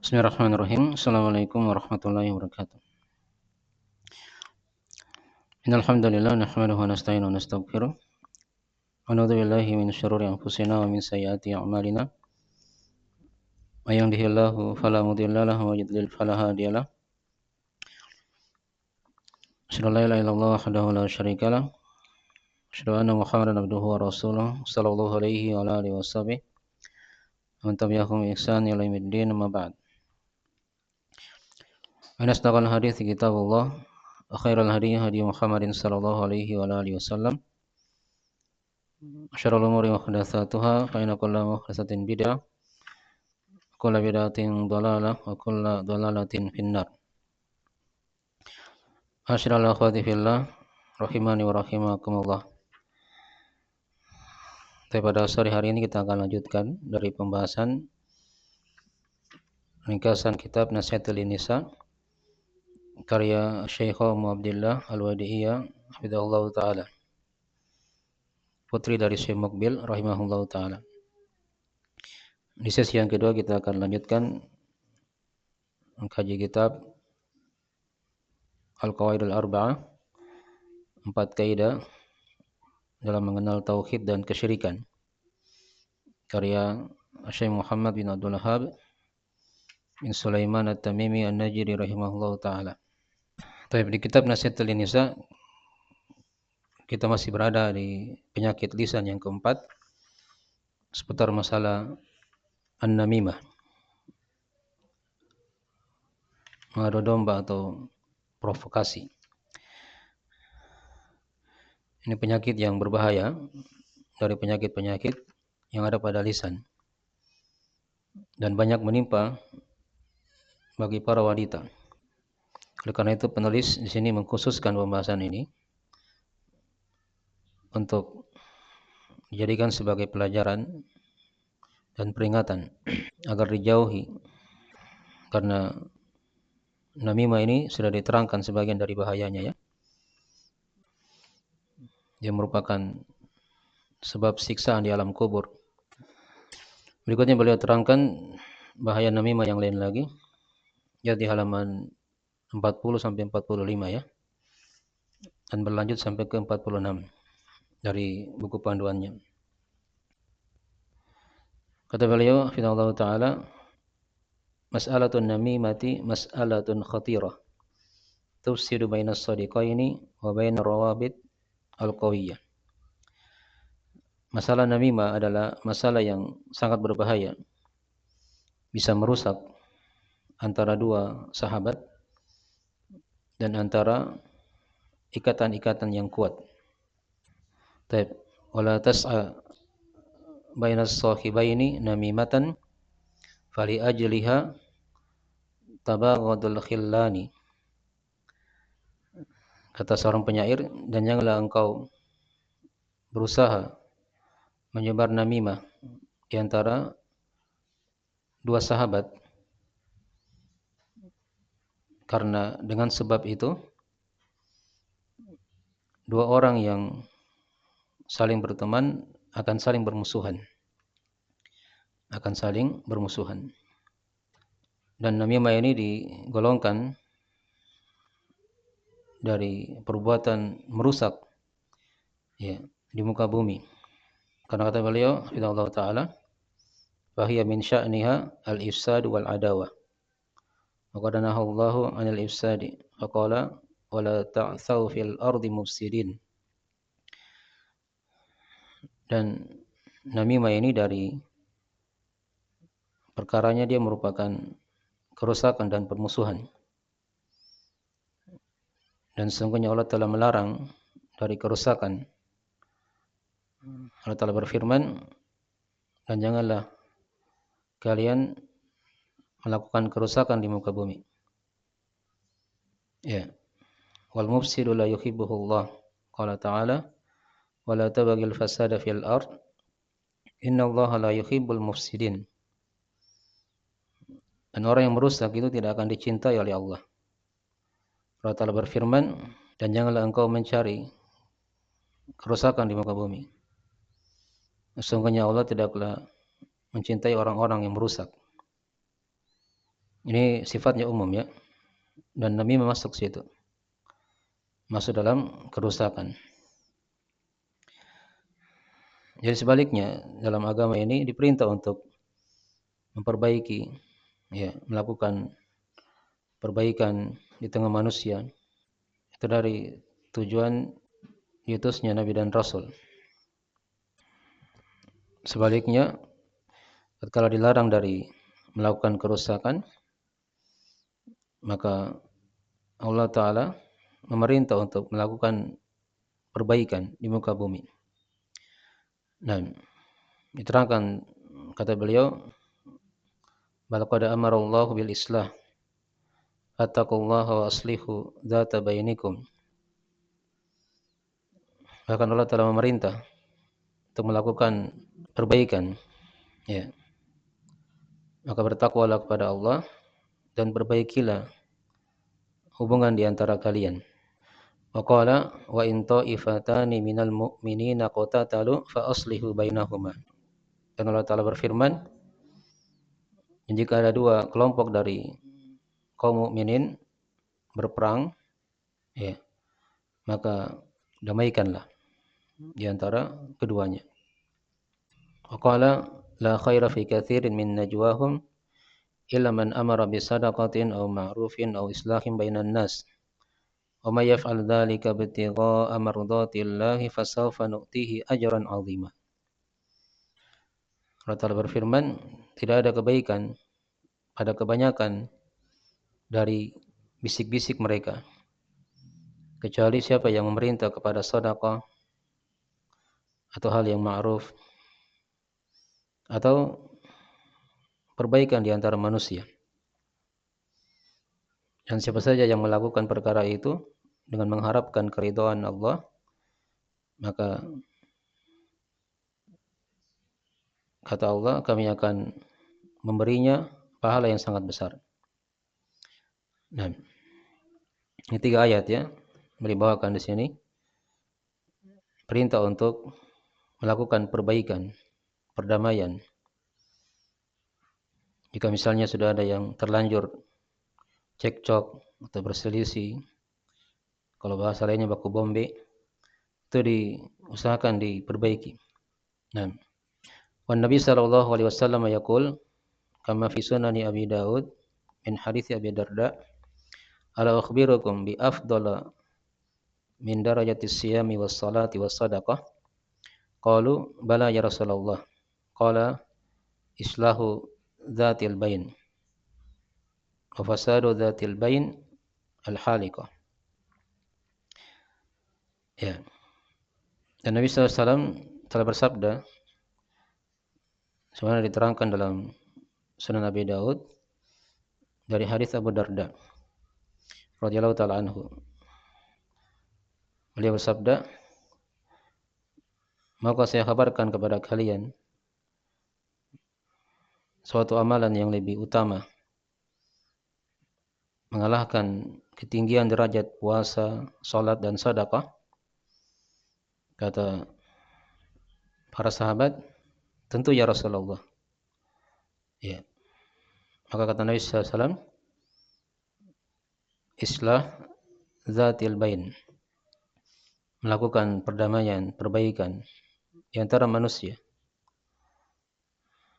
Bismillahirrahmanirrahim. Assalamualaikum warahmatullahi wabarakatuh. Innal hamdalillah nahmaduhu wa nasta'inuhu wa nastaghfiruh. Wa na'udzu billahi min syururi anfusina wa min sayyiati a'malina. May yahdihillahu fala mudilla lahu wa yudlil fala hadiyalah. Asyhadu an la ilaha illallah wahdahu la syarika lah. Asyhadu anna Muhammadan abduhu wa rasuluh sallallahu alaihi wa ala alihi washabbihi wa man tabi'ahum bi ihsan ila yaumiddin amma ba'd. Wa asdaqal hadits kitabullah wa khairal hadi hadi Muhammadin sallallahu alaihi wa ala alihi wasallam. Syarrul umuri muhdatsatuha fa inna kulla muhdatsatin bid'ah kulla bid'atin dhalalah wa kulla dhalalatin finnar. Asyiral akhwati fillah rahimani wa rahimakumullah. Pada sore hari ini kita akan lanjutkan dari pembahasan ringkasan kitab Nasihatul Nisa karya Syekh Abdullah Al-Wadi'iyah hafizahullah taala, putri dari Syekh Muqbil rahimahullah taala. Di sesi yang kedua kita akan lanjutkan mengkaji kitab Al-Qawaidul Arba'ah, 4 kaidah dalam mengenal tauhid dan kesyirikan, karya Syekh Muhammad bin Abdul Wahhab bin Sulaiman At-Tamimi An-Najdi rahimahullah taala. Di kitab Nasihatul Nisa kita masih berada di penyakit lisan yang keempat, seputar masalah an-namimah, mengadu domba atau provokasi. Ini penyakit yang berbahaya dari penyakit-penyakit yang ada pada lisan dan banyak menimpa bagi para wanita. Oleh karena itu penulis di sini mengkhususkan pembahasan ini untuk dijadikan sebagai pelajaran dan peringatan agar dijauhi, karena namimah ini sudah diterangkan sebagian dari bahayanya, ya. Dia merupakan sebab siksaan di alam kubur. Berikutnya beliau terangkan bahaya namimah yang lain lagi, ya, di halaman 40 sampai 45, ya. Dan berlanjut sampai ke 46 dari buku panduannya. Kata beliau hafizahullah taala, mas'alatun namimati mas'alatun khatirah tufsidu bainas shadiqaini wa bainar rawabit al-qawiyyah. Masalah namimah adalah masalah yang sangat berbahaya, bisa merusak antara dua sahabat dan antara ikatan-ikatan yang kuat. Wala tas'a bainas sahibaini namimatan fali ajliha tabaghadul khillani. Kata seorang penyair, dan janganlah engkau berusaha menyebar namimah di antara dua sahabat, karena dengan sebab itu dua orang yang saling berteman akan saling bermusuhan. Dan namimah ini digolongkan dari perbuatan merusak, ya, di muka bumi. Karena kata beliau hafizahullah taala, fahiya min sya'niha al-ifsad wal adawah. Wa qad nahallahu 'anil ifsadi faqala wala ta'thaw fil ardi mufsidin. Dan namimah ini dari perkaranya dia merupakan kerusakan dan permusuhan. Dan sesungguhnya Allah telah melarang dari kerusakan. Allah telah berfirman, dan janganlah kalian melakukan kerusakan di muka bumi. Ya. Wal mufsidu la yuhibbuhullah. Qala ta'ala, wa la tabghil fasada fil ard. Innallaha la yuhibbul mufsidin. Dan orang yang merusak itu tidak akan dicintai oleh Allah. Allah Ta'ala berfirman, dan janganlah engkau mencari kerusakan di muka bumi. Sesungguhnya Allah tidaklah mencintai orang-orang yang merusak. Ini sifatnya umum ya. Dan namimah masuk situ. Masuk dalam kerusakan. Jadi sebaliknya, dalam agama ini diperintah untuk memperbaiki, ya, melakukan perbaikan di tengah manusia. Itu dari tujuan diutusnya Nabi dan Rasul. Sebaliknya, kalau dilarang dari melakukan kerusakan, maka Allah Ta'ala memerintah untuk melakukan perbaikan di muka bumi. Dan diterangkan, kata beliau, balaqad amarallahu bil islah fattaqullaha wa aslihu dzata bainikum. Bahkan Allah telah memerintah untuk melakukan perbaikan, ya. Maka bertakwalah kepada Allah dan perbaikilah hubungan di antara kalian. Wa qala wa in ta'ifatani minal mu'minina qatatalu fa aslihu bainahuma. Dan Allah Ta'ala berfirman, jika ada dua kelompok dari kaum mukminin berperang, ya, maka damaikanlah di antara keduanya. Wa qala la khaira fi katsirin min najwahum illa man amara bi sadaqatin aw ma'rufin aw islahin bainan nas. Wa may yaf'al dzalika ibtigha'a mardatillahi fasawfa nu'tihi ajran 'azima. Allah Ta'ala berfirman, tidak ada kebaikan pada kebanyakan dari bisik-bisik mereka, kecuali siapa yang memerintah kepada sedekah atau hal yang ma'ruf atau perbaikan di antara manusia. Dan siapa saja yang melakukan perkara itu dengan mengharapkan keridhaan Allah, maka kata Allah, kami akan memberinya pahala yang sangat besar. Nah, ini 3 ayat ya, dibawakan di sini. Perintah untuk melakukan perbaikan, perdamaian. Jika misalnya sudah ada yang terlanjur cekcok atau berselisih, kalau bahasa lainnya baku bombe, itu diusahakan diperbaiki. Nah, wan Nabi sallallahu alaihi wasallam yaqul kama fi sunani Abi Daud min hadits Abi Darda, ala akhbirukum bi afdala min darajatis siyami was salati was sadaqah. Qalu bala ya Rasulullah. Qala islahu dzatil bain wa fasadu dzatil bain al haliqah. Ya. Dan Nabi SAW telah bersabda, sebenarnya diterangkan dalam Sunan Abi Daud dari hadis Abu Darda radhiyallahu taala anhu. Beliau bersabda, maka saya kabarkan kepada kalian suatu amalan yang lebih utama, mengalahkan ketinggian derajat puasa, salat dan sedekah. Kata para sahabat, tentu ya Rasulullah. Ya. Maka kata Nabi SAW, islah zatil bain, melakukan perdamaian, perbaikan di antara manusia.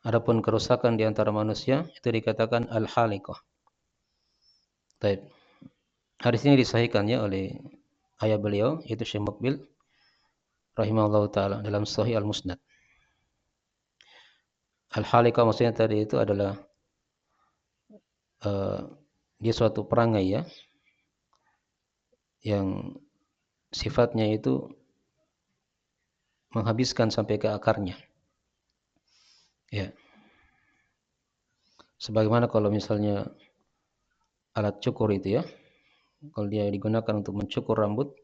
Adapun kerusakan di antara manusia itu dikatakan al-haliqah. Baik. Hadis ini disahihkannya oleh ayah beliau yaitu Syekh Muqbil rahimahullahu taala dalam Sahih Al-Musnad. Al-haliqah maksudnya tadi itu adalah dia suatu perangai ya yang sifatnya itu menghabiskan sampai ke akarnya. Ya. Sebagaimana kalau misalnya alat cukur itu ya, kalau dia digunakan untuk mencukur rambut,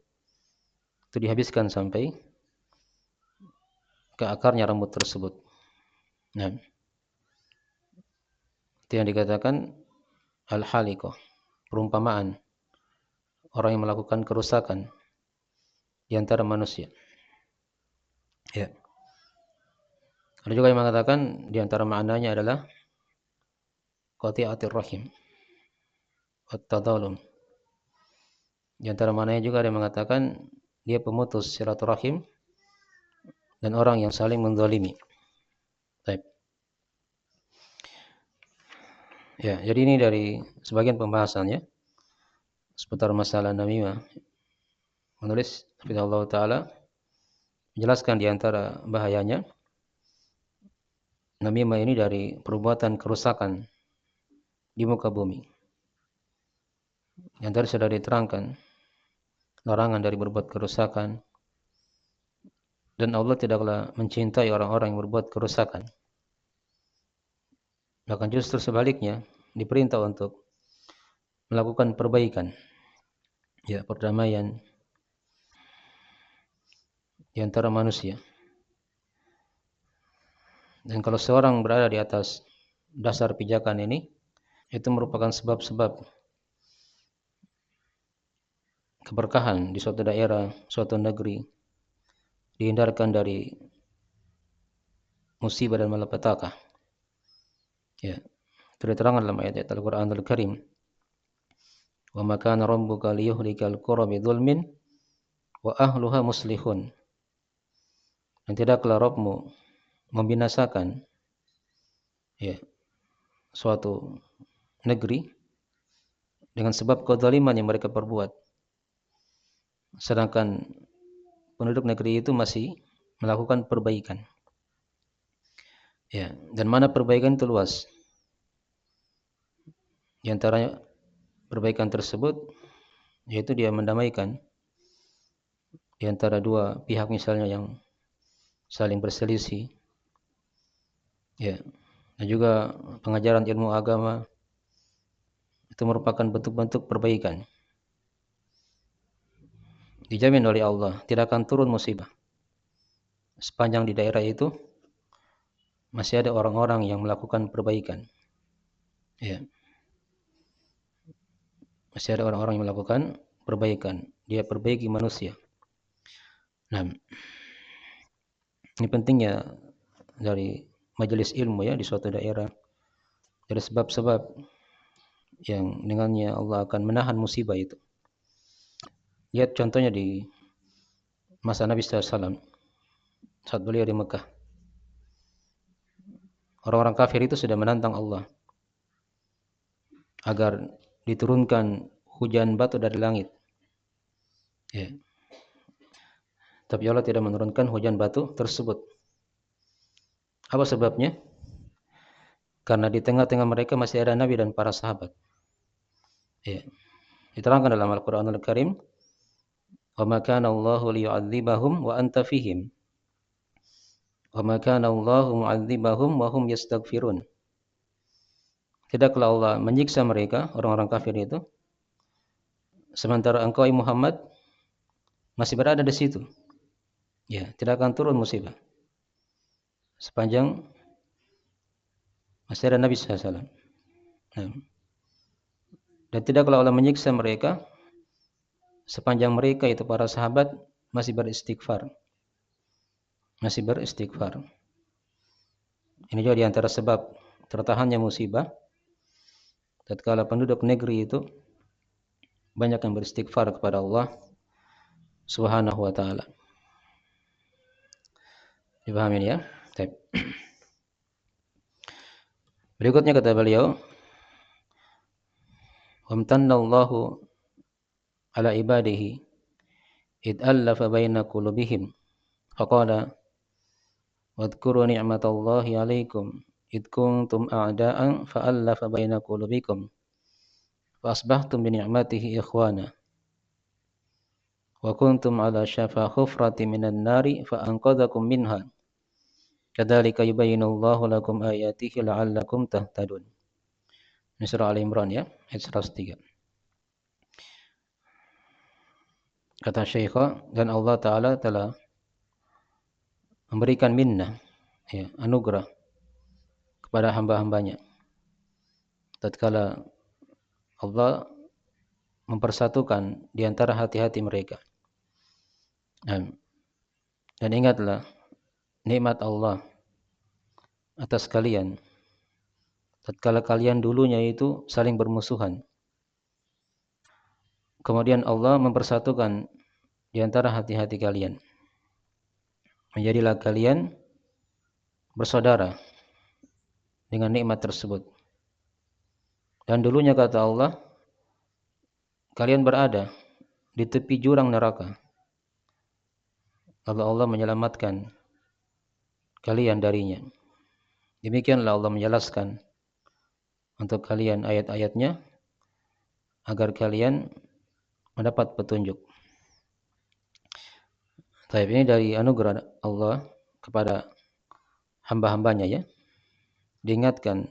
itu dihabiskan sampai ke akarnya rambut tersebut. Nah, itu yang dikatakan al-haliqah, perumpamaan orang yang melakukan kerusakan di antara manusia. Ya. Ada juga yang mengatakan di antara maknanya adalah qati'atir rahim, wat-tadhalum. Di antara maknanya juga ada yang mengatakan dia pemutus silaturahim dan orang yang saling menzalimi. Baik. Ya, jadi ini dari sebagian pembahasannya seputar masalah namimah. Menulis Allah Ta'ala menjelaskan di antara bahayanya namimah ini dari perbuatan kerusakan di muka bumi. Yang tadi sudah diterangkan larangan dari berbuat kerusakan, dan Allah tidaklah mencintai orang-orang yang berbuat kerusakan. Bahkan justru sebaliknya diperintah untuk melakukan perbaikan, ya, perdamaian di antara manusia. Dan kalau seorang berada di atas dasar pijakan ini, itu merupakan sebab-sebab keberkahan di suatu daerah, suatu negeri, dihindarkan dari musibah dan malapetaka. Ya, terang dalam ayat Al-Qur'anul Karim. Wa ma kana rabbuka liyuhlikal qura bidzulmin wa ahluha muslihun. Dan tidaklah Rabbmu membinasakan, ya, suatu negeri dengan sebab kezaliman yang mereka perbuat, sedangkan penduduk negeri itu masih melakukan perbaikan. Ya, dan mana perbaikan itu luas. Di antaranya perbaikan tersebut yaitu dia mendamaikan di antara dua pihak misalnya yang saling berselisih. Ya, dan juga pengajaran ilmu agama itu merupakan bentuk-bentuk perbaikan. Dijamin oleh Allah tidak akan turun musibah sepanjang di daerah itu masih ada orang-orang yang melakukan perbaikan. Ya, masih ada orang-orang yang melakukan perbaikan. Dia perbaiki manusia. Nah, ini pentingnya dari majelis ilmu, ya, di suatu daerah. Dari sebab-sebab yang dengannya Allah akan menahan musibah itu. Lihat contohnya di masa Nabi SAW saat beliau di Mekah. Orang-orang kafir itu sudah menantang Allah agar diturunkan hujan batu dari langit. Ya. Tapi Allah tidak menurunkan hujan batu tersebut. Apa sebabnya? Karena di tengah-tengah mereka masih ada Nabi dan para sahabat. Ya. Diterangkan dalam Al-Qur'anul Karim, "Wa ma kana Allahu liyu'adzibahum wa anta fihim. Wa ma kana Allahu mu'adzibahum wa hum yastaghfirun." Tidaklah Allah menyiksa mereka, orang-orang kafir itu, sementara engkau Muhammad masih berada di situ. Ya, tidak akan turun musibah sepanjang masih ada Nabi SAW. Nah, dan tidaklah Allah menyiksa mereka sepanjang mereka itu para sahabat masih beristighfar. Masih beristighfar. Ini juga diantara sebab tertahannya musibah. Tatkala penduduk negeri itu banyak yang beristighfar kepada Allah Subhanahu wa taala. Dipahami ya? Baik. Berikutnya kata beliau, "Wamtannallahu ala ibadihi id allafa baina qulubihim faqala wadhkuru ni'matallahi 'alaikum id kuntum a'da'an fa'alafa baina qulubikum fa asbahtum bi ni'matihi ikhwana wa kuntum 'ala syafa hufratin minan nari fa anqadhakum minha kadzalika yubayyinullahu lakum ayatihi la'allakum tahtadun." Ini surah Al-Imran, ya, ayat 103. Kata Syekh, dan Allah Ta'ala telah memberikan minnah, ya, anugerah kepada hamba-hambanya tatkala Allah mempersatukan di antara hati-hati mereka. Dan ingatlah nikmat Allah atas kalian tatkala kalian dulunya itu saling bermusuhan. Kemudian Allah mempersatukan di antara hati-hati kalian. Menjadilah kalian bersaudara dengan nikmat tersebut. Dan dulunya kata Allah, kalian berada di tepi jurang neraka. Lalu Allah menyelamatkan kalian darinya. Demikianlah Allah menjelaskan untuk kalian ayat-ayatnya agar kalian mendapat petunjuk. Tapi ini dari anugerah Allah kepada hamba-hambanya ya. Diingatkan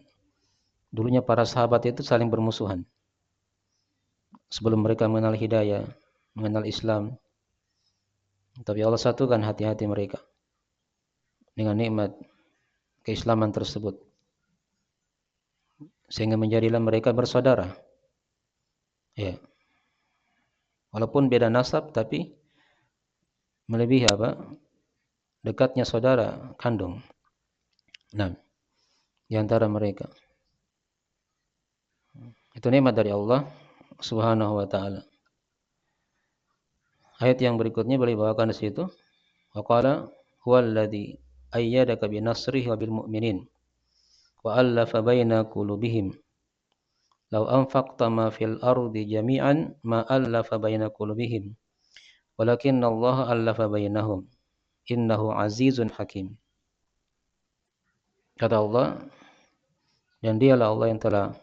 dulunya para sahabat itu saling bermusuhan. Sebelum mereka mengenal hidayah, mengenal Islam. Tapi Allah satukan hati-hati mereka dengan nikmat keislaman tersebut. Sehingga menjadilah mereka bersaudara. Ya. Walaupun beda nasab tapi melebihi apa? Dekatnya saudara kandung. Nah, di antara mereka. Itu nikmat dari Allah Subhanahu wa taala. Ayat yang berikutnya boleh bawakan di situ. Wa qala huwallazi ayyadaka binasrihi wa bil mu'minin wa allafa baina qulubihim. Law anfaqta ma fil ardi jami'an ma allafa baina qulubihim. Walakinna Allah allafa bainahum. Innahu azizun hakim. Kata Allah, dan dialah Allah yang telah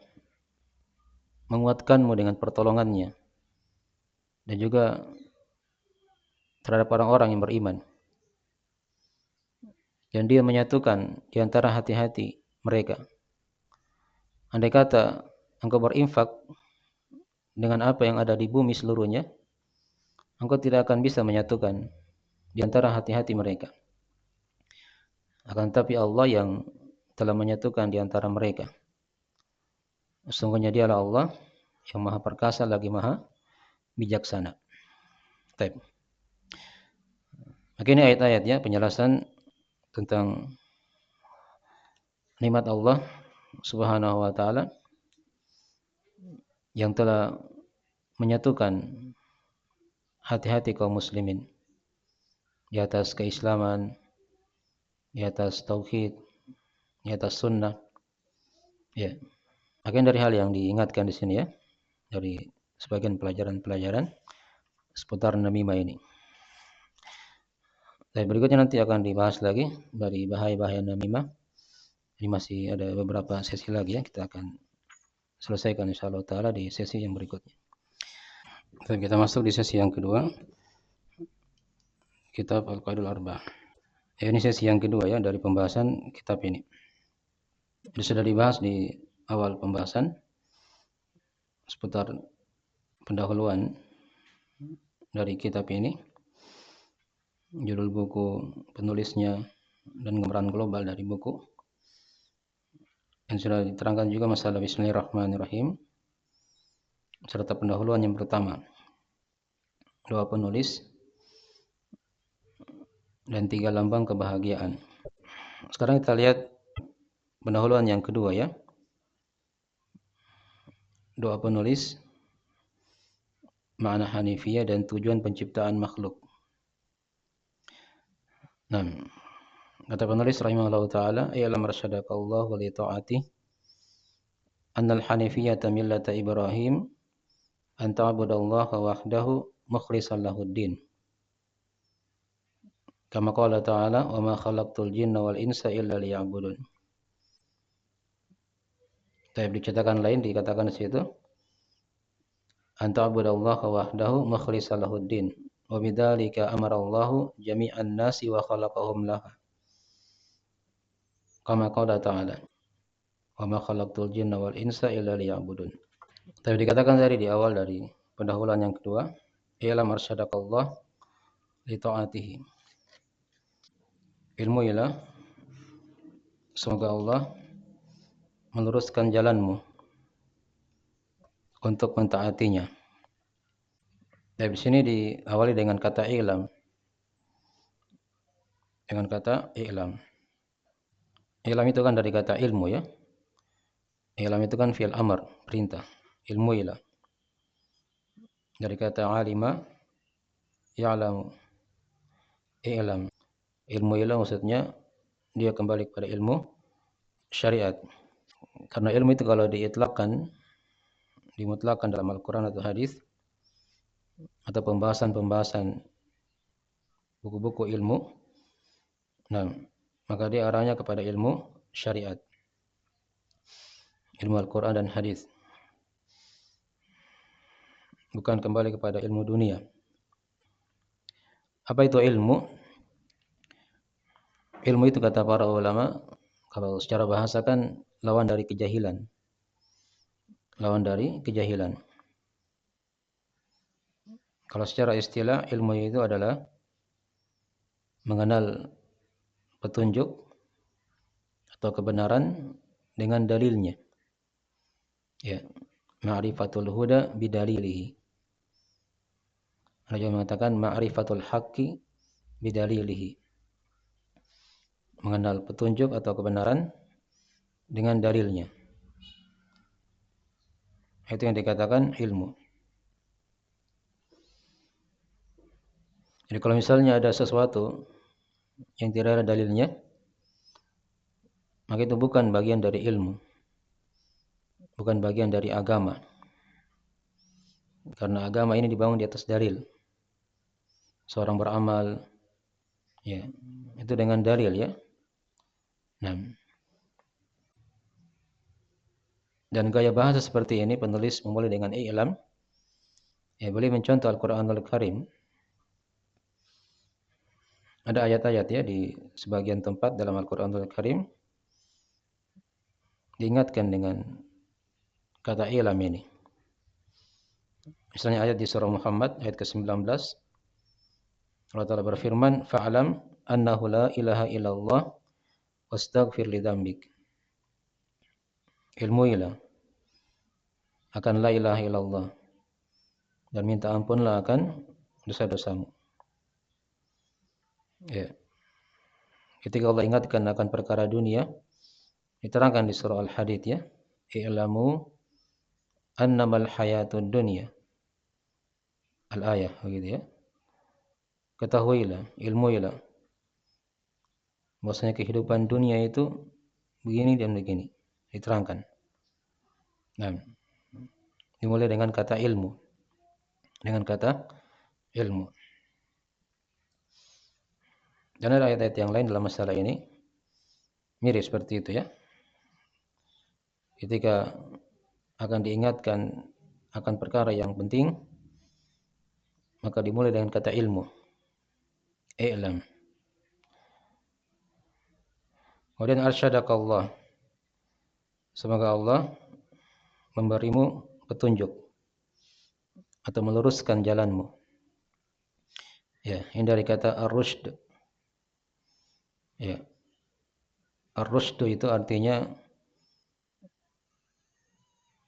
menguatkanmu dengan pertolongannya dan juga terhadap orang-orang yang beriman. Dan dia menyatukan di antara hati-hati mereka. Andai kata engkau berinfak dengan apa yang ada di bumi seluruhnya, engkau tidak akan bisa menyatukan di antara hati-hati mereka. Akan tetapi Allah yang telah menyatukan di antara mereka. Sesungguhnya dialah Allah yang maha perkasa lagi maha bijaksana. Baik. Maka ini ayat-ayatnya penjelasan tentang nikmat Allah Subhanahu wa taala yang telah menyatukan hati-hati kaum muslimin di atas keislaman, di atas tauhid, di atas sunnah. Ya. Akan dari hal yang diingatkan di sini ya, dari sebagian pelajaran-pelajaran seputar namimah ini. Dan berikutnya nanti akan dibahas lagi dari bahaya-bahaya namimah. Ini masih ada beberapa sesi lagi ya, kita akan selesaikan insyaallah taala di sesi yang berikutnya. Dan kita masuk di sesi yang kedua, kitab Al-Qaidul Arba'ah. Ya, ini sesi yang kedua ya dari pembahasan kitab ini. Jadi sudah dibahas di awal pembahasan seputar pendahuluan dari kitab ini, judul buku, penulisnya, dan gambaran global dari buku. Dan sudah diterangkan juga masalah Bismillahirrahmanirrahim serta pendahuluan yang pertama, doa penulis, dan 3 lambang kebahagiaan. Sekarang kita lihat pendahuluan yang kedua ya. Doa penulis, makna Hanifiyah dan tujuan penciptaan makhluk. Nah, kata penulis rahimahullah ta'ala, "I'lam arsyadakallahu li ta'ati annal hanifiyata millata Ibrahim an ta'budallaha wahdahu mukhlishan lahuddin. Kama qala ta'ala, wa ma khalaqtul jinna wal insa illa liya'budun." Tapi dicetakan lain dikatakan di situ, an ta'budallaha wahdahu mukhlishan lahuddin. Wa bidzalika amarallahu jami'an nasi wa khalaqahum laha. Kama qala ta'ala, wa ma khalaqtul jinna wal insa illa liya'budun. Tapi dikatakan tadi di awal dari pendahuluan yang kedua, i'lam arsyadakallah li ta'atihi. Ilmu ialah semoga Allah meluruskan jalanmu untuk mentaatinya. Dari sini diawali dengan kata i'lam. Dengan kata i'lam. I'lam itu kan dari kata ilmu ya. I'lam itu kan fi'il amr, perintah. Ilmu ialah. Dari kata alima, ya'lamu, i'lam. Ilmu ilah maksudnya dia kembali kepada ilmu syariat. Karena ilmu itu kalau dimutlakan dalam Al-Quran atau hadis atau pembahasan-pembahasan buku-buku ilmu, nah, maka dia arahnya kepada ilmu syariat, ilmu Al-Quran dan hadis, bukan kembali kepada ilmu dunia. Apa itu ilmu? Ilmu itu kata para ulama, kalau secara bahasa kan lawan dari kejahilan. Lawan dari kejahilan. Kalau secara istilah, ilmu itu adalah mengenal petunjuk atau kebenaran dengan dalilnya. Ya, ma'rifatul huda bidalilihi. Ada yang mengatakan ma'rifatul haqqi bidalilihi. Mengenal petunjuk atau kebenaran dengan dalilnya. Itu yang dikatakan ilmu. Jadi kalau misalnya ada sesuatu yang tidak ada dalilnya, maka itu bukan bagian dari ilmu. Bukan bagian dari agama. Karena agama ini dibangun di atas dalil. Seorang beramal, ya, itu dengan dalil ya. Nah, dan gaya bahasa seperti ini penulis memulai dengan i'lam. Ya, boleh mencontoh Al-Qur'anul Karim. Ada ayat-ayat ya di sebagian tempat dalam Al-Qur'anul Karim diingatkan dengan kata i'lam ini. Misalnya ayat di surah Muhammad ayat ke-19, Allah Ta'ala berfirman, "Fa'lam annahu la ilaha illallah wastaghfir li dzambik." Ilmuilah akan la ilaha illallah dan minta ampunlah akan dosa-dosamu. Ya. Ketika Allah ingatkan akan perkara dunia, diterangkan di surah Al-Hadid ya, "I'lamu annamal hayatud dunya." Al-ayah begitu ya. Ketahuilah, ilmuilah bahwasanya kehidupan dunia itu begini dan begini. Diterangkan. Nah, dimulai dengan kata ilmu. Dengan kata ilmu. Dan ada ayat-ayat yang lain dalam masalah ini mirip seperti itu ya. Ketika akan diingatkan akan perkara yang penting, maka dimulai dengan kata ilmu. I'lam. Kemudian arsyadakallah. Semoga Allah memberimu petunjuk atau meluruskan jalanmu. Ya, ini dari kata ar-rusyd. Ya. Ar-rusyd itu artinya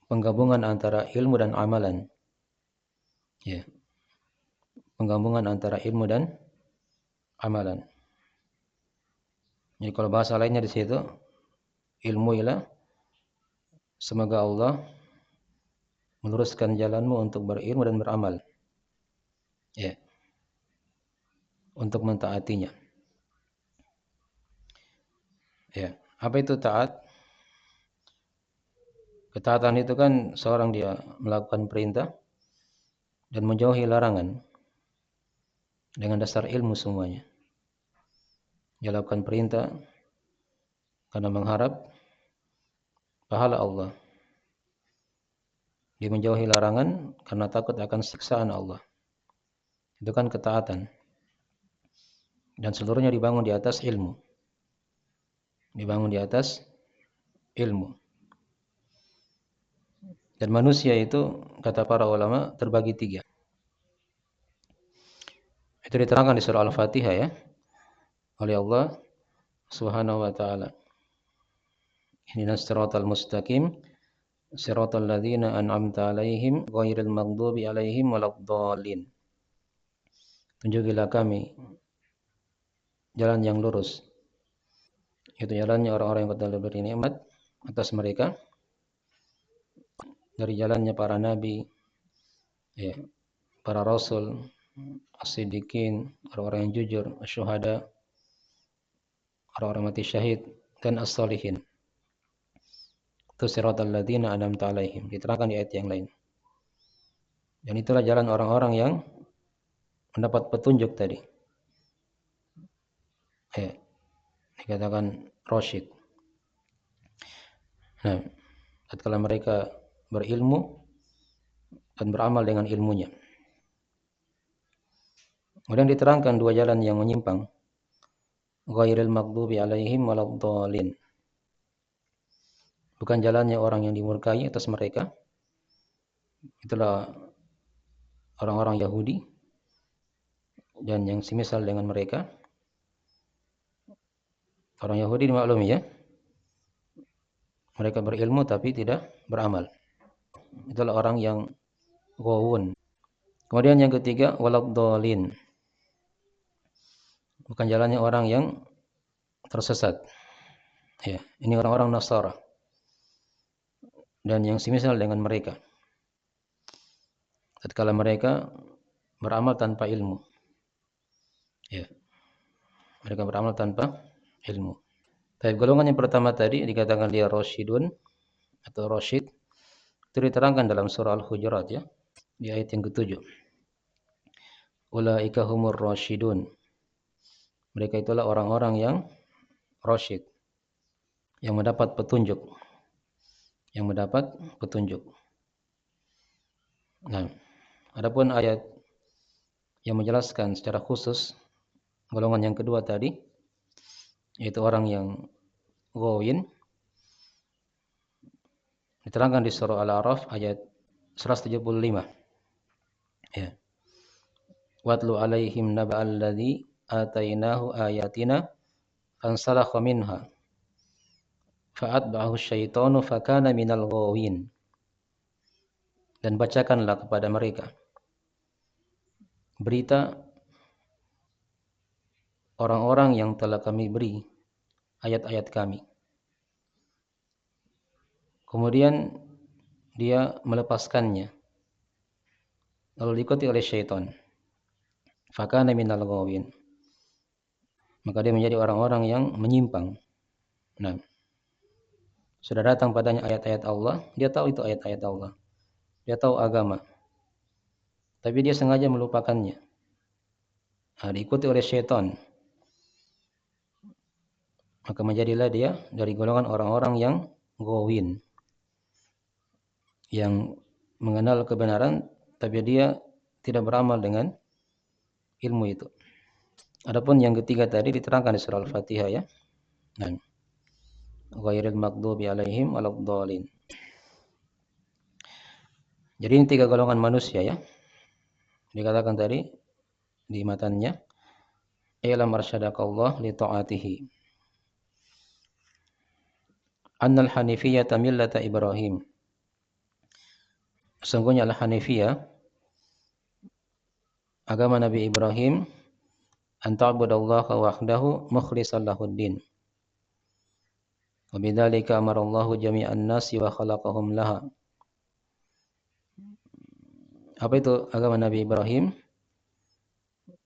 penggabungan antara ilmu dan amalan. Ya. Penggabungan antara ilmu dan amalan. Jadi kalau bahasa lainnya di situ, ilmu ialah semoga Allah meluruskan jalanmu untuk berilmu dan beramal. Ya. Untuk mentaatinya. Ya. Apa itu taat? Ketaatan itu kan seorang dia melakukan perintah dan menjauhi larangan dengan dasar ilmu semuanya. Dia lakukan perintah karena mengharap pahala Allah. Dia menjauhi larangan karena takut akan siksaan Allah. Itu kan ketaatan. Dan seluruhnya dibangun di atas ilmu. Dibangun di atas ilmu. Dan manusia itu, kata para ulama, terbagi tiga. Itu diterangkan di surah Al-Fatihah ya, oleh Allah Subhanahu wa ta'ala. Ihdinas siratal mustaqim, siratal ladzina an'amta 'alaihim ghairil maghdubi 'alaihim waladdallin. Tunjukilah kami jalan yang lurus. Itu jalannya orang-orang yang telah beri nikmat atas mereka, dari jalannya para nabi, ya, para rasul, as-siddiqin, orang-orang yang jujur, syuhada, orang-orang mati syahid, dan as-salihin. Itu siratal ladzina an'amta 'alaihim. Diterangkan di ayat yang lain. Dan itulah jalan orang-orang yang mendapat petunjuk tadi. Dikatakan rasyid. Nah, tatkala mereka berilmu dan beramal dengan ilmunya. Kemudian diterangkan dua jalan yang menyimpang. Ghairil maghdubi 'alaihim waladdallin. Bukan jalannya orang yang dimurkai atas mereka. Itulah orang-orang Yahudi dan yang semisal dengan mereka. Orang Yahudi dimaklumi ya. Mereka berilmu tapi tidak beramal. Itulah orang yang ghawun. Kemudian yang ketiga waladdallin. Bukan jalannya orang yang tersesat. Ya, ini orang-orang Nasara. Dan yang semisal dengan mereka. Tatkala mereka beramal tanpa ilmu. Ya. Mereka beramal tanpa ilmu. Tapi golongan yang pertama tadi dikatakan dia rasyidun atau rasyid. Itu diterangkan dalam surah Al-Hujurat ya. Di ayat yang ke-7. Ulaika humur rasyidun. Mereka itulah orang-orang yang rasyid. Yang mendapat petunjuk. Yang mendapat petunjuk. Nah, adapun ayat yang menjelaskan secara khusus golongan yang kedua tadi, yaitu orang yang ghawin, diterangkan di surah Al-A'raf ayat 175. Ya. Watlu alaihim naba'al ladzi atainahu ayatina fansalakha minha fa'atba'ahu syaitanu fakana minal ghawin. Dan bacakanlah kepada mereka berita orang-orang yang telah kami beri ayat-ayat kami. Kemudian dia melepaskannya. Lalu diikuti oleh syaitan. Fakana minal ghawin. Maka dia menjadi orang-orang yang menyimpang. Nah, sudah datang padanya ayat-ayat Allah, dia tahu itu ayat-ayat Allah. Dia tahu agama. Tapi dia sengaja melupakannya. Nah, diikuti oleh syaitan. Maka menjadilah dia dari golongan orang-orang yang ghawin. Yang mengenal kebenaran, tapi dia tidak beramal dengan ilmu itu. Adapun yang ketiga tadi diterangkan di surah Al-Fatihah ya. Nah, ghairil maghdubi 'alaihim waladdallin. Jadi ini tiga golongan manusia ya. Dikatakan tadi di matanya, "Ilam arsyadakallah li ta'atihi." Annal hanifiyata millata Ibrahim. Sesungguhnya al-hanifiyah agama Nabi Ibrahim an ta'budallaha wahdahu mukhlishan lahuddin. Wa bidzalika amarallahu jami'an nasi wa khalaqahum laha. Apa itu agama Nabi Ibrahim?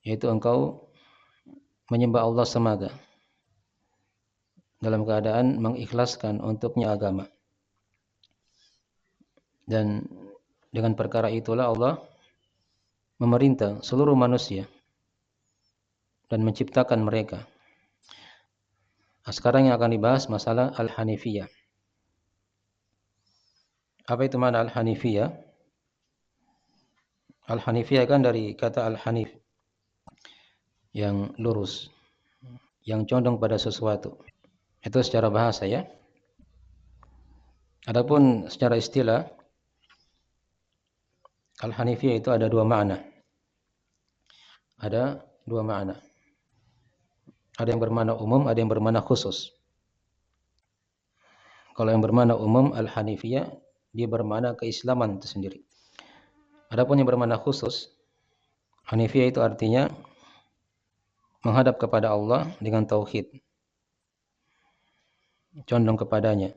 Yaitu engkau menyembah Allah semata dalam keadaan mengikhlaskan untuknya agama. Dan dengan perkara itulah Allah memerintah seluruh manusia dan menciptakan mereka. Nah, sekarang yang akan dibahas masalah Al-Hanifiyah. Apa itu makna Al-Hanifiyah? Al-Hanifiyah kan dari kata Al-Hanif, yang lurus, yang condong pada sesuatu. Itu secara bahasa ya. Adapun secara istilah, Al-Hanifiyah itu ada dua makna. Ada dua makna. Ada yang bermakna umum, ada yang bermakna khusus. Kalau yang bermakna umum, Al-Hanifiyah, dia bermakna keislaman itu sendiri. Adapun yang bermakna khusus, Hanifiyah itu artinya menghadap kepada Allah dengan tauhid, condong kepadanya,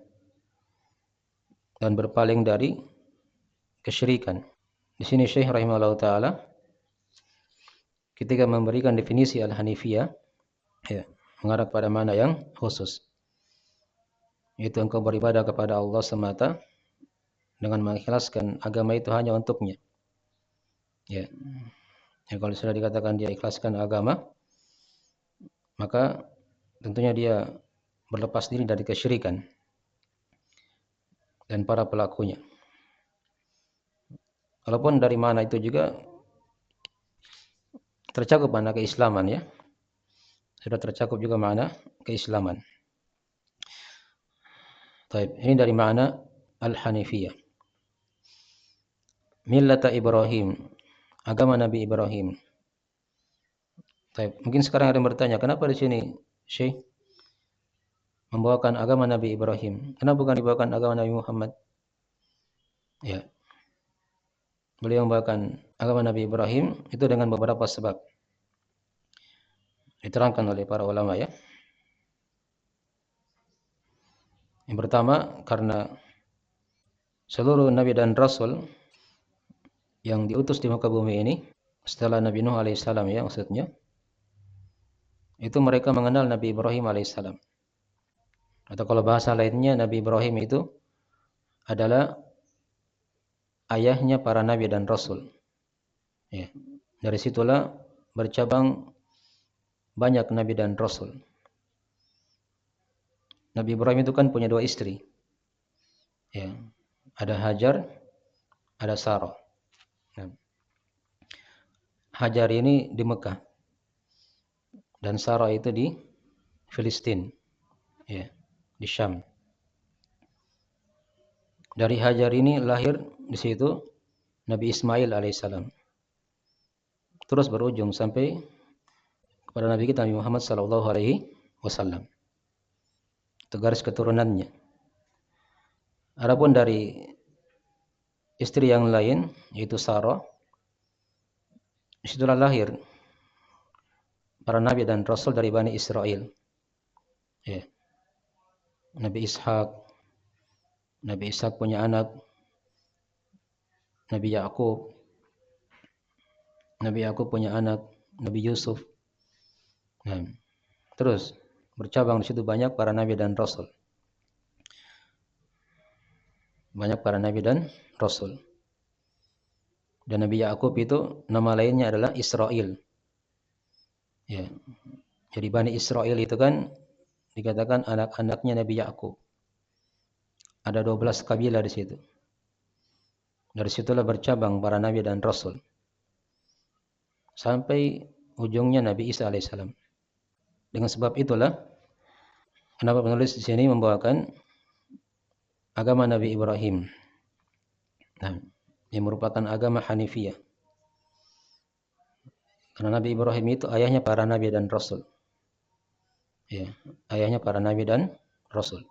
dan berpaling dari kesyirikan. Di sini Syekh rahimahullah taala ketika memberikan definisi al-hanifiyah, ya, mengarah pada mana yang khusus, yaitu engkau beribadah kepada Allah semata dengan mengikhlaskan agama itu hanya untuknya. Ya, ya kalau sudah dikatakan dia ikhlaskan agama, maka tentunya dia berlepas diri dari kesyirikan dan para pelakunya. Walaupun dari mana itu juga tercakup makna keislaman, ya. Sudah tercakup juga makna keislaman. Baik, ini dari makna al-hanifiyah. Millata Ibrahim, agama Nabi Ibrahim. Baik, mungkin sekarang ada yang bertanya, kenapa di sini Syekh membawakan agama Nabi Ibrahim? Kenapa bukan dibawakan agama Nabi Muhammad? Ya, beliau membawakan agama Nabi Ibrahim itu dengan beberapa sebab. Diterangkan oleh para ulama, ya. Yang pertama, karena seluruh nabi dan rasul yang diutus di muka bumi ini setelah Nabi Nuh alaihissalam, ya, maksudnya itu mereka mengenal Nabi Ibrahim alaihissalam. Atau kalau bahasa lainnya, Nabi Ibrahim itu adalah ayahnya para nabi dan rasul. Ya. Dari situlah bercabang banyak nabi dan rasul. Nabi Ibrahim itu kan punya dua istri. Ya. Ada Hajar, ada Sarah. Nah, Hajar ini di Mekah dan Sarah itu di Filistin, ya, di Syam. Dari Hajar ini lahir di situ Nabi Ismail alaihissalam. Terus berujung sampai kepada Nabi kita Nabi Muhammad sallallahu alaihi wasallam. Itu garis keturunannya. Adapun dari istri yang lain yaitu Sarah, disitulah lahir para nabi dan rasul dari Bani Israel. Ya. Nabi Ishak punya anak, Nabi Yakub punya anak, Nabi Yusuf. Nah, terus bercabang di situ banyak para nabi dan rasul. Banyak para nabi dan rasul. Dan Nabi Yakub itu nama lainnya adalah Israel. Ya. Jadi Bani Israel itu kan dikatakan anak-anaknya Nabi Yakub. Ada 12 kabilah di situ. Dari situlah bercabang para nabi dan rasul. Sampai ujungnya Nabi Isa alaihissalam. Dengan sebab itulah kenapa penulis di sini membawakan agama Nabi Ibrahim. Nah, yang merupakan agama Hanifiyah. Karena Nabi Ibrahim itu ayahnya para nabi dan rasul. Ya, ayahnya para nabi dan rasul.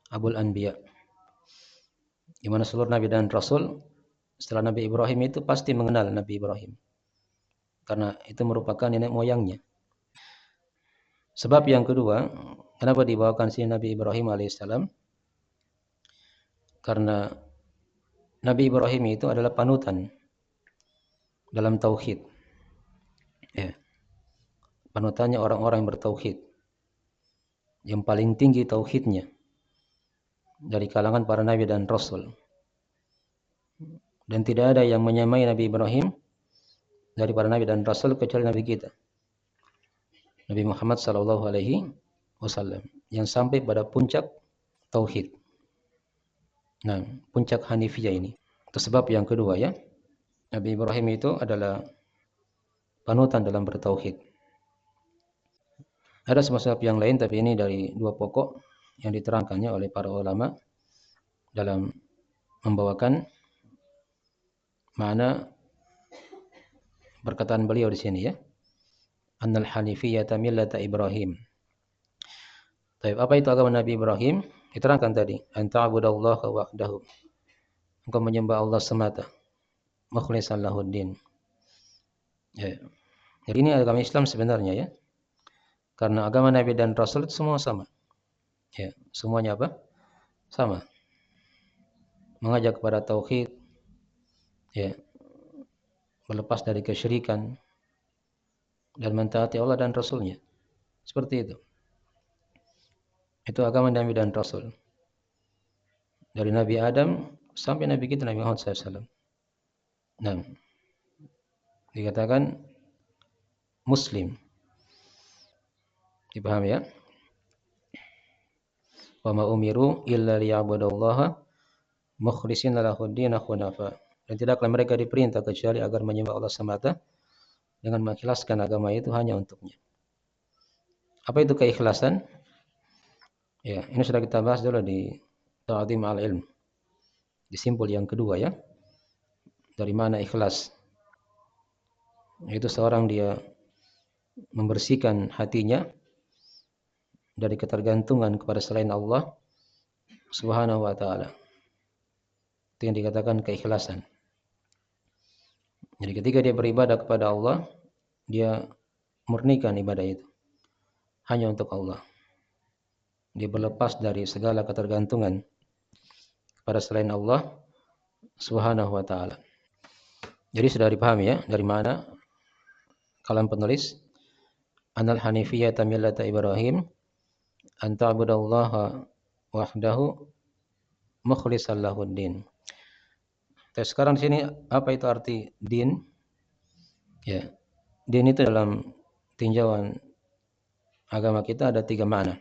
Abul Anbiya. Di mana seluruh nabi dan rasul setelah Nabi Ibrahim itu pasti mengenal Nabi Ibrahim. Karena itu merupakan nenek moyangnya. Sebab yang kedua, kenapa dibawakan si Nabi Ibrahim alaihissalam? Karena Nabi Ibrahim itu adalah panutan dalam tauhid. Ya. Panutannya orang-orang yang bertauhid. Yang paling tinggi tauhidnya dari kalangan para nabi dan rasul. Dan tidak ada yang menyamai Nabi Ibrahim dari para nabi dan rasul kecuali Nabi kita, Nabi Muhammad sallallahu alaihi wasallam, yang sampai pada puncak tauhid. Nah, puncak Hanifiyah ini. Itu sebab yang kedua, ya. Nabi Ibrahim itu adalah panutan dalam bertauhid. Ada sebab yang lain, tapi ini dari dua pokok yang diterangkannya oleh para ulama dalam membawakan makna perkataan beliau di sini, ya. Annal hanifiyata millata Ibrahim. Baik, apa itu agama Nabi Ibrahim? Diterangkan tadi, an ta'budallaha wahdahu. Engkau menyembah Allah semata, mukhlishan lahuddin. Ya. Jadi ini agama Islam sebenarnya, ya. Karena agama Nabi dan Rasul itu semua sama. Ya, semuanya apa? Sama. Mengajak kepada tauhid, ya, berlepas dari kesyirikan dan mentaati Allah dan Rasulnya. Seperti itu. Itu agama Nabi dan Rasul. Dari Nabi Adam sampai Nabi kita Nabi Muhammad SAW. Nah, dikatakan Muslim. Dipahami ya? Wa ma umiru illa liya'budullaha mukhlishina lahuddin hunafa. Dan tidaklah mereka diperintah kecuali agar menyembah Allah semata dengan mengikhlaskan agama itu hanya untuknya. Apa itu keikhlasan? Ya, ini sudah kita bahas dulu di Ta'zim al-Ilm. Di simpul yang kedua ya. Dari mana ikhlas? Itu seorang dia membersihkan hatinya dari ketergantungan kepada selain Allah Subhanahu wa taala. Itu yang dikatakan keikhlasan. Jadi ketika dia beribadah kepada Allah, dia murnikan ibadah itu hanya untuk Allah. Dia berlepas dari segala ketergantungan kepada selain Allah Subhanahu wa taala. Jadi sudah dipahami ya dari mana kalam penulis Anal Hanifiyata millata Ibrahim an ta'budallaha wahdahu mukhlishan lahuddin. Terus sekarang di sini apa itu arti din? Ya, din itu dalam tinjauan agama kita ada 3 makna.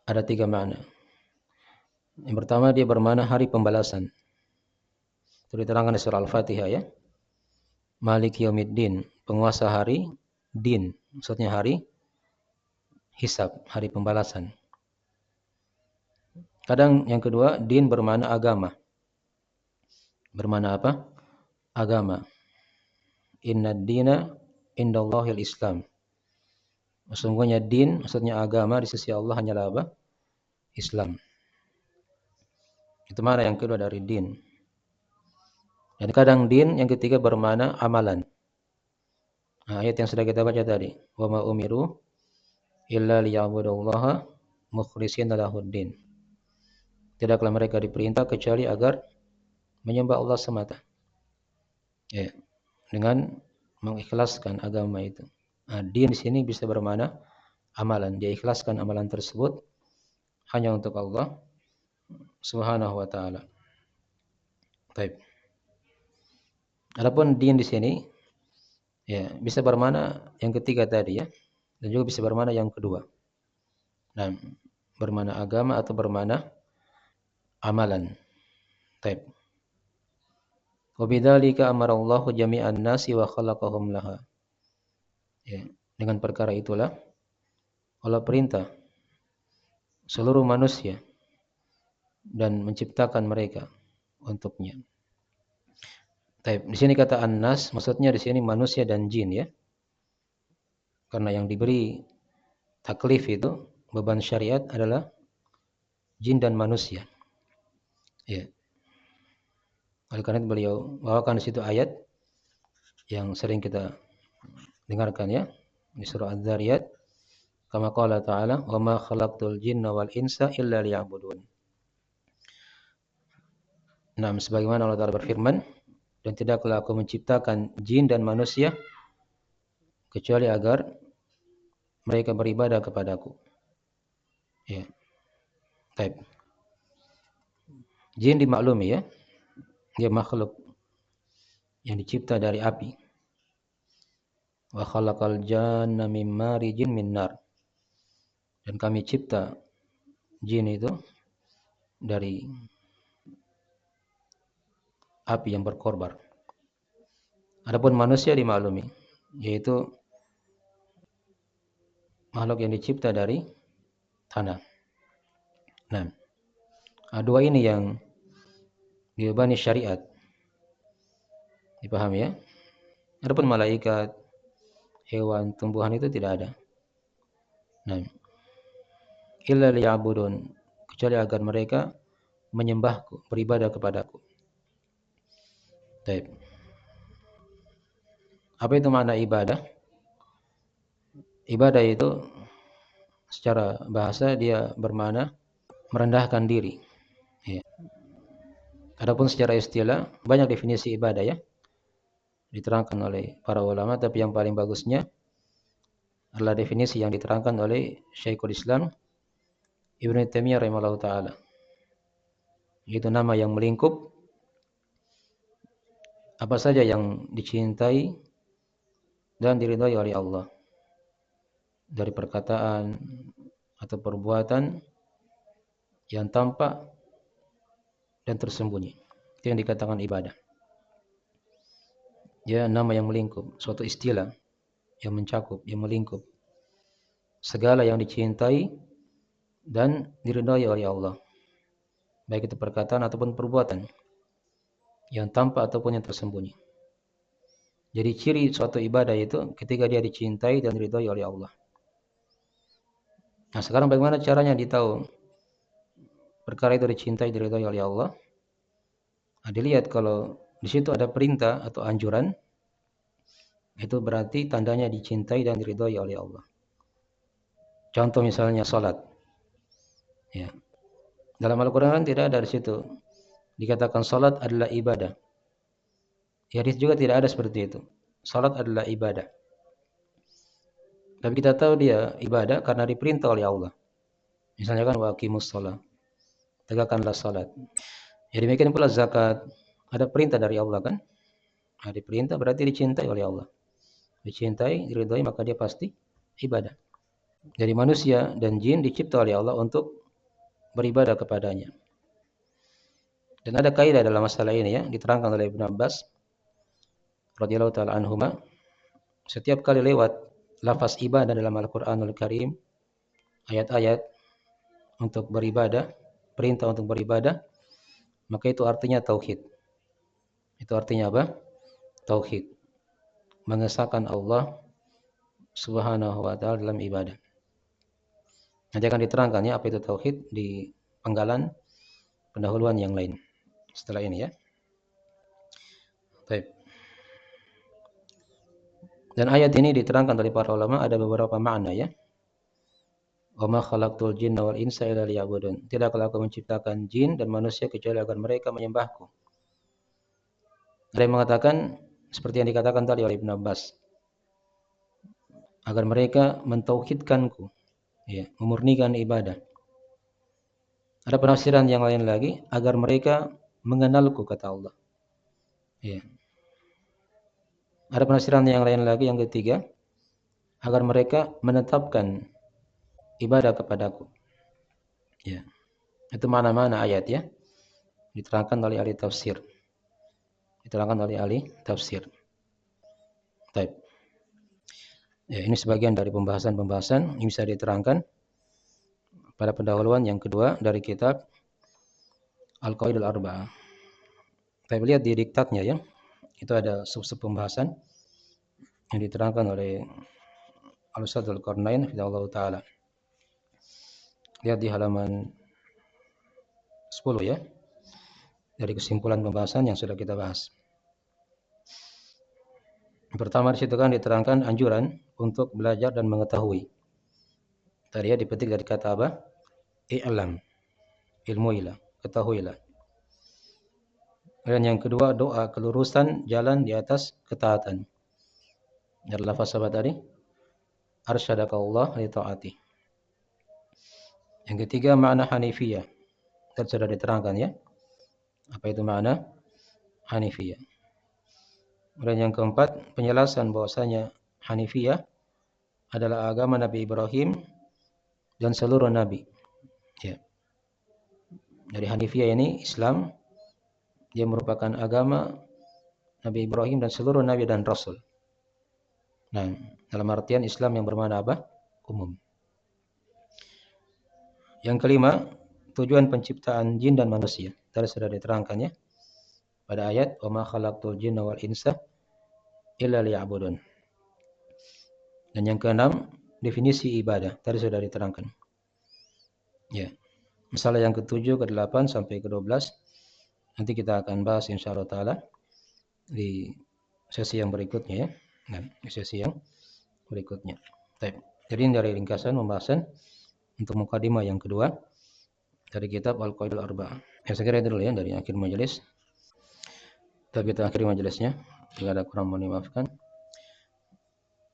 Ada 3 makna. Yang pertama dia bermakna hari pembalasan. Itu diterangkan di surah Al-Fatihah ya. Malik yaumiddin, penguasa hari din, maksudnya hari hisab, hari pembalasan. Kadang yang kedua din bermakna agama. Bermakna apa? Agama. Innad dina indallahil Islam. Sesungguhnya din, maksudnya agama di sisi Allah hanyalah apa? Islam. Itu mana yang kedua dari din. Dan kadang din yang ketiga bermakna amalan. Nah, ayat yang sudah kita baca tadi. Wa ma umiru illa liya'budullaha mukhlishina lahuddin. Tidaklah mereka diperintah kecuali agar menyembah Allah semata. Ya, dengan mengikhlaskan agama itu. Nah, din di sini bisa bermakna amalan. Dia ikhlaskan amalan tersebut hanya untuk Allah Subhanahu wa taala. Baik. Adapun din di sini ya bisa bermakna yang ketiga tadi ya dan juga bisa bermakna yang kedua. Nah, bermakna agama atau bermakna amalan. Baik. Wa bidzalika amarallahu jami'an nasi wa khalaqahum laha. Ya, dengan perkara itulah Allah perintah seluruh manusia dan menciptakan mereka untuknya. Baik, di sini kata an-nas maksudnya di sini manusia dan jin ya. Karena yang diberi taklif itu beban syariat adalah jin dan manusia. Ya. Oleh karena itu beliau bawakan di situ ayat yang sering kita dengarkan ya di surah Az-Zariyat. Kama qala ta'ala, "Wa ma khalaqtul jinna wal insa illa liya'budun." Nah, sebagaimana Allah Ta'ala berfirman, dan tidaklah aku menciptakan jin dan manusia kecuali agar mereka beribadah kepadaku. Ya. Baik. Jin dimaklumi ya. Dia makhluk yang dicipta dari api. Wa khalaqal janna min marijin min nar. Dan kami cipta jin itu dari api yang berkorbar. Adapun manusia dimaklumi, yaitu makhluk yang dicipta dari tanah. Nah, dua ini yang dibebani syariat. Dipahami ya? Adapun malaikat, hewan, tumbuhan itu tidak ada. Nah, illa liya'budun, kecuali agar mereka menyembahku, beribadah kepadaku. Baik. Apa itu makna ibadah? Ibadah itu secara bahasa dia bermakna merendahkan diri. Ya. Adapun secara istilah banyak definisi ibadah ya diterangkan oleh para ulama, tapi yang paling bagusnya adalah definisi yang diterangkan oleh Syekhul Islam Ibnu Taimiyah rahimahullah taala. Itu nama yang melingkup apa saja yang dicintai dan diridhai oleh Allah dari perkataan atau perbuatan yang tampak dan tersembunyi. Itu yang dikatakan ibadah. Ya, nama yang melingkup, suatu istilah yang mencakup, yang melingkup segala yang dicintai dan diridhai oleh Allah, baik itu perkataan ataupun perbuatan yang tampak ataupun yang tersembunyi. Jadi ciri suatu ibadah itu ketika dia dicintai dan diridhai oleh Allah. Nah, sekarang bagaimana caranya ditahu perkara itu dicintai diridhai oleh Allah? Nah, dilihat kalau di situ ada perintah atau anjuran, itu berarti tandanya dicintai dan diridhai oleh Allah. Contoh misalnya salat. Ya. Dalam Al-Qur'an kan tidak ada di situ dikatakan salat adalah ibadah. Di hadis juga tidak ada seperti itu. Salat adalah ibadah. Tapi kita tahu dia ibadah karena diperintah oleh Allah. Misalnya kan waqimus shalah, tegakkanlah salat. Ya demikian pula zakat, ada perintah dari Allah kan? Ada perintah berarti dicintai oleh Allah. Dicintai, diridhai maka dia pasti ibadah. Jadi manusia dan jin dicipta oleh Allah untuk beribadah kepadanya. Dan ada kaidah dalam masalah ini ya, diterangkan oleh Ibnu Abbas radhiyallahu taala anhuma. Setiap kali lewat lafaz ibadah dalam Al-Qur'anul Karim, ayat-ayat untuk beribadah, perintah untuk beribadah, maka itu artinya tauhid. Itu artinya apa? Tauhid. Mengesahkan Allah Subhanahu wa taala dalam ibadah. Nanti akan diterangkan ya apa itu tauhid di penggalan pendahuluan yang lain setelah ini ya. Baik. Dan ayat ini diterangkan oleh para ulama ada beberapa makna ya. Wa ma khalaqtul jinna wal insa illa liya'budun. Tidaklah aku menciptakan jin dan manusia kecuali agar mereka menyembahku. Ada yang mengatakan seperti yang dikatakan tadi oleh Ibnu Abbas, agar mereka mentauhidkanku, ya, memurnikan ibadah. Ada penafsiran yang lain lagi, agar mereka mengenalku kata Allah. Ya. Ada penafsiran yang lain lagi yang ketiga, agar mereka menetapkan ibadah kepadaku. Ya. Itu mana-mana ayat ya. Diterangkan oleh ahli tafsir. Diterangkan oleh ahli tafsir. Baik. Ya, ini sebagian dari pembahasan-pembahasan yang bisa diterangkan pada pendahuluan yang kedua dari kitab Al-Qawaidul Arba'ah. Kita lihat di diktatnya ya. Itu ada sub-sub pembahasan yang diterangkan oleh Al-Ustadz Al-Qarnain hafizahullah taala. Lihat di halaman 10 ya. Dari kesimpulan pembahasan yang sudah kita bahas. Pertama di situ kan diterangkan anjuran untuk belajar dan mengetahui. Tadi ya dipetik dari kata apa? I'lam. Ilmuilah, ketahuilah. Dan yang kedua doa kelurusan jalan di atas ketaatan. Dari lafaz apa tadi? Arsyadakallah li taati. Yang ketiga makna hanifiyah. Tadi sudah diterangkan ya. Apa itu makna hanifiyah? Dan yang keempat penjelasan bahwasanya hanifiyah adalah agama Nabi Ibrahim dan seluruh nabi. Ya. Dari hanifiyah ini Islam dia merupakan agama Nabi Ibrahim dan seluruh nabi dan rasul. Nah, dalam artian Islam yang bermakna apa? Umum. Yang kelima, tujuan penciptaan jin dan manusia. Tadi sudah diterangkan ya. Pada ayat wa ma khalaqtul jinna wal insa illa liya'budun. Dan yang keenam, definisi ibadah. Tadi sudah diterangkan. Ya. Masalah yang ke-7, ke-8 sampai ke-12 nanti kita akan bahas insyaallah taala di sesi yang berikutnya ya. Nah, di sesi yang berikutnya. Baik. Jadi dari ringkasan pembahasan untuk mukadimah yang kedua dari kitab Al-Qawaidul Arba'ah. Ya, saya kira itu dulu ya dari akhir majelis. Kita akhiri majelisnya. Jika ada kurang mohon dimaafkan.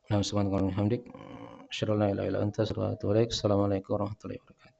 Nah, subhanallah hamdik. Asyhadu an la ilaha illa anta astaghfiruka wa atubu ilaik. Assalamualaikum warahmatullahi wabarakatuh.